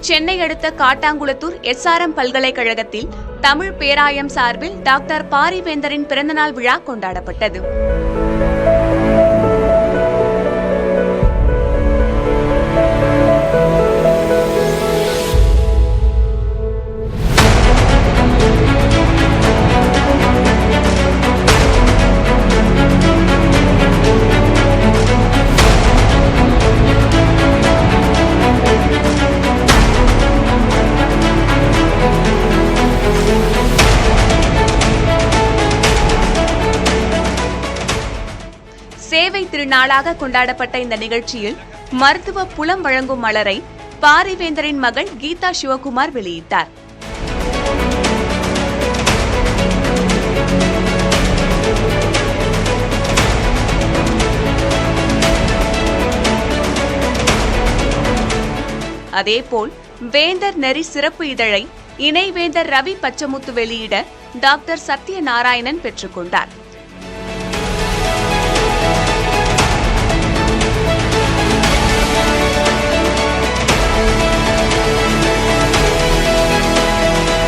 சென்னை அடுத்த காட்டாங்குளத்தூர் SRM பல்கலைக்கழகத்தில் தமிழ் பேராயம் சார்பில் டாக்டர் பாரிவேந்தரின் பிறந்தநாள் விழா கொண்டாடப்பட்டது. சேவை திருநாளாக கொண்டாடப்பட்ட இந்த நிகழ்ச்சியில் மருத்துவ புலம் வழங்கும் மலரை பாரிவேந்தரின் மகள் கீதா சிவகுமார் வெளியிட்டார். அதேபோல் வேந்தர் நெறி சிறப்பு இதழை இணைவேந்தர் ரவி பச்சமுத்து வெளியிட டாக்டர் சத்யநாராயணன் பெற்றுக் கொண்டார்.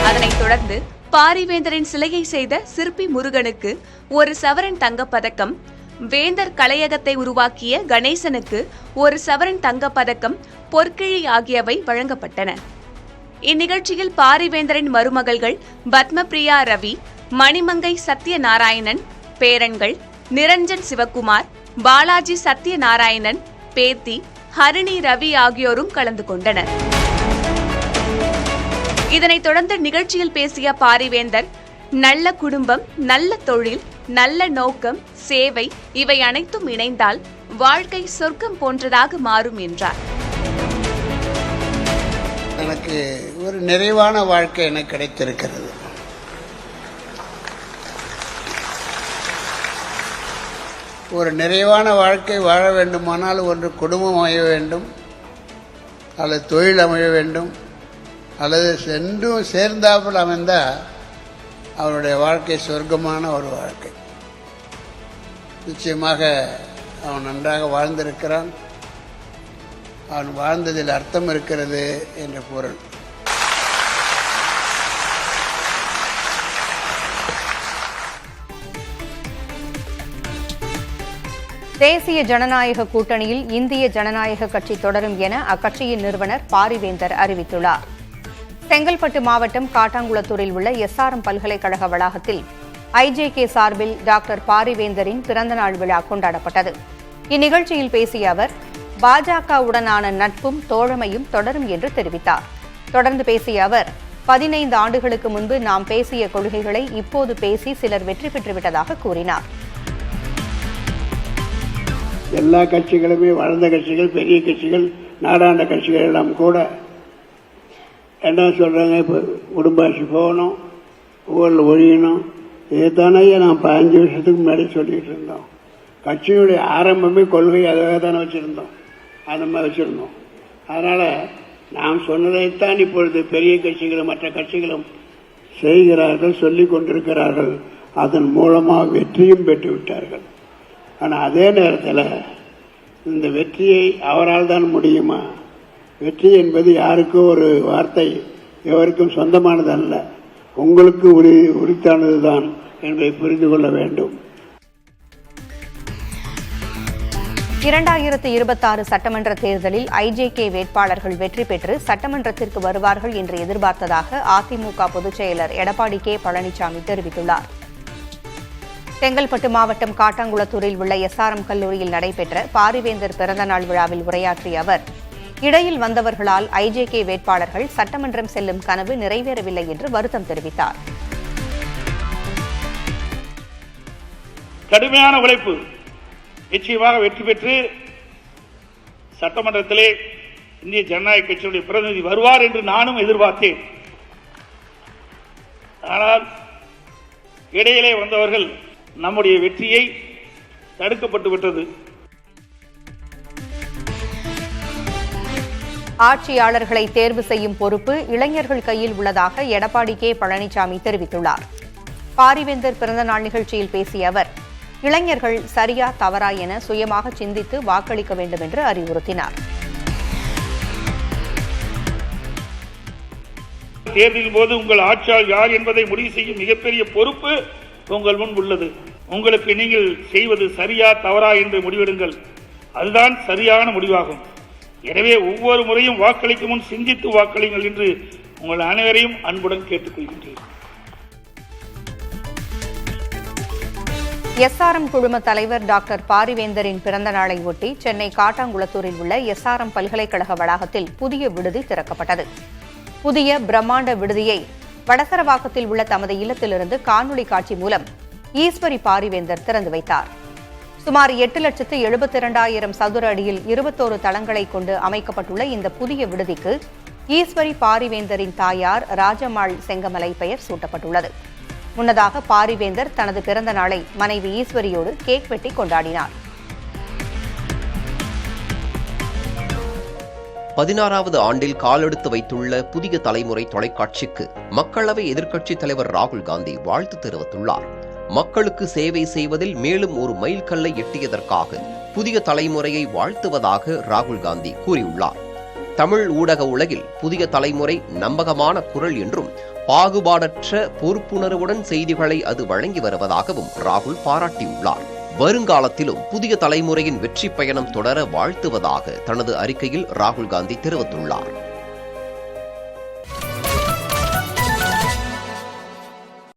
அதனைத் தொடர்ந்து பாரிவேந்தரின் சிலையை செய்த சிற்பி முருகனுக்கு 1 சவரன் தங்கப்பதக்கம், வேந்தர் கலையகத்தை உருவாக்கிய கணேசனுக்கு 1 சவரன் தங்கப்பதக்கம், பொற்கிழி ஆகியவை வழங்கப்பட்டன. இந்நிகழ்ச்சியில் பாரிவேந்தரின் மருமகள்கள் பத்மபிரியா ரவி, மணிமங்கை சத்யநாராயணன், பேரன்கள் நிரஞ்சன் சிவகுமார், பாலாஜி சத்யநாராயணன், பேத்தி ஹரிணி ரவி ஆகியோரும் கலந்து கொண்டனர். இதனைத் தொடர்ந்து நிகழ்ச்சியில் பேசிய பாரிவேந்தர், நல்ல குடும்பம், நல்ல தொழில், நல்ல நோக்கம், சேவை இவை அனைத்தும் இணைந்தால் வாழ்க்கை சொர்க்கம் போன்றதாக மாறும் என்றார். எனக்கு ஒரு நிறைவான வாழ்க்கை எனக்கு கிடைத்திருக்கிறது. ஒரு நிறைவான வாழ்க்கை வாழ வேண்டுமானால் ஒன்று குடும்பம் அமைய வேண்டும், அல்லது தொழில் அமைய வேண்டும், அல்லது ரெண்டும் சேர்ந்தாப்புல அமைந்தால் அவனுடைய வாழ்க்கை சொர்க்கமான ஒரு வாழ்க்கை. நிச்சயமாக அவன் நன்றாக வாழ்ந்திருக்கிறான். அவன் வாழ்ந்ததில் அர்த்தம் இருக்கிறது என்ற பொருள். தேசிய ஜனநாயக கூட்டணியில் இந்திய ஜனநாயக கட்சி தொடரும் என அக்கட்சியின் நிறுவனர் பாரிவேந்தர் அறிவித்துள்ளார். செங்கல்பட்டு மாவட்டம் காட்டாங்குளத்தூரில் உள்ள SRM பல்கலைக்கழக வளாகத்தில் IJK சார்பில் டாக்டர் பாரிவேந்தரின் பிறந்தநாள் விழா கொண்டாடப்பட்டது. இந்நிகழ்ச்சியில் பேசிய அவர், பாஜகவுடனான நட்பும் தோழமையும் தொடரும் என்று தெரிவித்தார். தொடர்ந்து பேசிய அவர், 15 ஆண்டுகளுக்கு முன்பு நாம் பேசிய கொள்கைகளை இப்போது பேசி சிலர் வெற்றி பெற்றுவிட்டதாக கூறினார். எல்லா கட்சிகளுமே வளர்ந்த கட்சிகள், பெரிய கட்சிகள், நாடாண்ட கட்சிகள் எல்லாம் கூட என்ன சொல்றாங்க, இப்போ குடும்பாட்சி போகணும், ஊரில் ஒழியணும். இதைத்தானே நாம் 15 வருஷத்துக்கு முன்னாடி சொல்லிட்டு இருந்தோம். கட்சியுடைய ஆரம்பமே கொள்கை அதாக தானே வச்சிருந்தோம், அந்த மாதிரி வச்சிருந்தோம். அதனால நாம் சொன்னதைத்தான் இப்பொழுது பெரிய கட்சிகளும் மற்ற கட்சிகளும் செய்கிறார்கள், சொல்லிக் கொண்டிருக்கிறார்கள். அதன் மூலமாக வெற்றியும் பெற்று விட்டார்கள். ஆனால் அதே நேரத்தில் இந்த வெற்றியை அவரால் தான் முடியுமா? வெற்றி என்பது யாருக்கோ ஒரு வார்த்தை, எவருக்கும் சொந்தமானது அல்ல, உங்களுக்கு உரித்தானதுதான் என்பதை புரிந்து கொள்ள வேண்டும். 2026 சட்டமன்ற தேர்தலில் IJK வேட்பாளர்கள் வெற்றி பெற்று சட்டமன்றத்திற்கு வருவார்கள் என்று எதிர்பார்த்ததாக அதிமுக பொதுச் செயலர் எடப்பாடி K. பழனிசாமி தெரிவித்துள்ளார். செங்கல்பட்டு மாவட்டம் காட்டாங்குளத்தூரில் உள்ள SRM கல்லூரியில் நடைபெற்ற பாரிவேந்தர் பிறந்தநாள் விழாவில் உரையாற்றிய அவர், இடையில் வந்தவர்களால் IJK வேட்பாளர்கள் சட்டமன்றம் செல்லும் கனவு நிறைவேறவில்லை என்று வருத்தம் தெரிவித்தார். கடுமையான உழைப்பு, நிச்சயமாக வெற்றி பெற்று சட்டமன்றத்திலே இந்திய ஜனநாயக கட்சியுடைய பிரதிநிதி வருவார் என்று நானும் எதிர்பார்த்தேன். ஆனால் இடையிலே வந்தவர்கள் நம்முடைய வெற்றியை தடுக்கப்பட்டு விட்டது. ஆட்சியாளர்களை தேர்வு செய்யும் பொறுப்பு இளைஞர்கள் கையில் உள்ளதாக எடப்பாடி K. பழனிசாமி தெரிவித்துள்ளார். பாரிவேந்தர் பிறந்தநாள் நிகழ்ச்சியில் பேசிய அவர், இளைஞர்கள் சரியா தவறா என சுயமாக சிந்தித்து வாக்களிக்க வேண்டும் என்று அறிவுறுத்தினார். தேர்தலின் போது உங்கள் ஆட்சியாளர் யார் என்பதை முடிவு செய்யும் மிகப்பெரிய பொறுப்பு உங்கள் முன் உள்ளது. உங்களுக்கு நீங்கள் செய்வது சரியா தவறா என்று முடிவெடுங்கள். அதுதான் சரியான முடிவாகும். எனவே ஒவ்வொரு முறையும் வாக்களிக்கும் முன் சிந்தித்து வாக்களியுங்கள் என்று உங்கள் அனைவரையும் அன்புடன் கேட்டுக்கொள்கின்றேன். எஸ்ஆர்எம் குழும தலைவர் டாக்டர் பாரிவேந்தரின் பிறந்த நாளை ஒட்டி சென்னை காட்டாங்குளத்தூரில் உள்ள எஸ்ஆர்எம் பல்கலைக்கழக வளாகத்தில் புதிய விடுதி திறக்கப்பட்டது. புதிய பிரம்மாண்ட விடுதியை வடசரவாக்கத்தில் உள்ள தமது இல்லத்திலிருந்து காணொலி காட்சி மூலம் ஈஸ்வரி பாரிவேந்தர் திறந்து வைத்தார். சுமார் 8,72,000 சதுர அடியில் 21 தளங்களை கொண்டு அமைக்கப்பட்டுள்ள இந்த புதிய விடுதிக்கு ஈஸ்வரி பாரிவேந்தரின் தாயார் ராஜம்மாள் செங்கமலை பெயர் சூட்டப்பட்டுள்ளது. முன்னதாக பாரிவேந்தர் தனது பிறந்த நாளை மனைவி ஈஸ்வரியோடு கேக் வெட்டி கொண்டாடினார். 16வது ஆண்டில் காலெடுத்து வைத்துள்ள புதிய தலைமுறை தொலைக்காட்சிக்கு மக்களவை எதிர்க்கட்சித் தலைவர் ராகுல் காந்தி வாழ்த்து தெரிவித்துள்ளார். மக்களுக்கு சேவை செய்வதில் மேலும் ஒரு மைல்கல்லை எட்டியதற்காக புதிய தலைமுறையை வாழ்த்துவதாக ராகுல் காந்தி கூறியுள்ளார். தமிழ் ஊடக உலகில் புதிய தலைமுறை நம்பகமான குரல் என்றும் பாகுபாடற்ற பொறுப்புணர்வுடன் செய்திகளை அது வழங்கி வருவதாகவும் ராகுல் பாராட்டியுள்ளார். வருங்காலத்திலும் புதிய தலைமுறையின் வெற்றி பயணம் தொடர வாழ்த்துவதாக தனது அறிக்கையில் ராகுல் காந்தி தெரிவித்துள்ளார்.